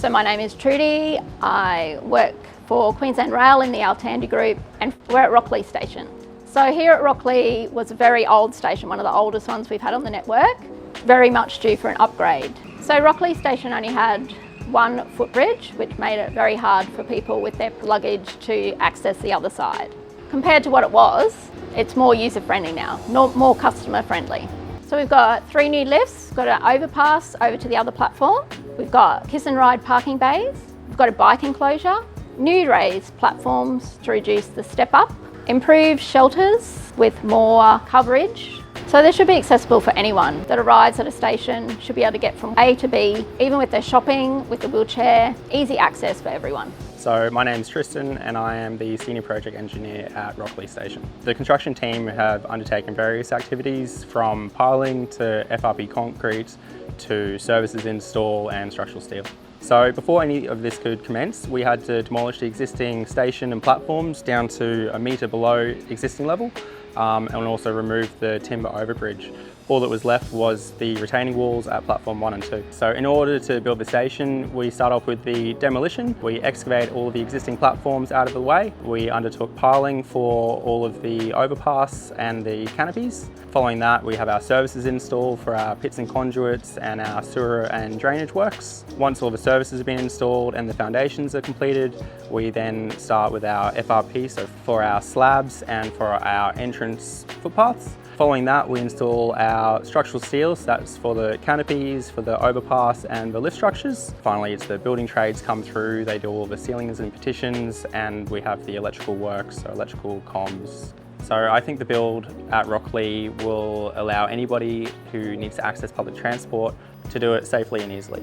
So my name is Trudy. I work for Queensland Rail in the Altandi group, and we're at Rocklea station. So here at Rocklea was a very old station, one of the oldest ones we've had on the network, very much due for an upgrade. So Rocklea station only had one footbridge, which made it very hard for people with their luggage to access the other side. Compared to what it was, it's more user-friendly now, more customer-friendly. So we've got 3 new lifts, we've got an overpass over to the other platform, we've got kiss and ride parking bays, we've got a bike enclosure, new raised platforms to reduce the step up, improved shelters with more coverage. So they should be accessible for anyone that arrives at a station, should be able to get from A to B, even with their shopping, with a wheelchair, easy access for everyone. So my name's Tristan and I am the Senior Project Engineer at Rocklea Station. The construction team have undertaken various activities from piling to FRP concrete to services install and structural steel. So before any of this could commence, we had to demolish the existing station and platforms down to a metre below existing level and also remove the timber overbridge. All that was left was the retaining walls at platform 1 and 2. So in order to build the station, we start off with the demolition. We excavate all of the existing platforms out of the way. We undertook piling for all of the overpass and the canopies. Following that, we have our services installed for our pits and conduits and our sewer and drainage works. Once all the services have been installed and the foundations are completed, we then start with our FRP, so for our slabs and for our entrance footpaths. Following that, we install our structural steel, so that's for the canopies, for the overpass and the lift structures. Finally, it's the building trades come through, they do all the ceilings and partitions, and we have the electrical works, so electrical comms. So I think the build at Rocklea will allow anybody who needs to access public transport to do it safely and easily.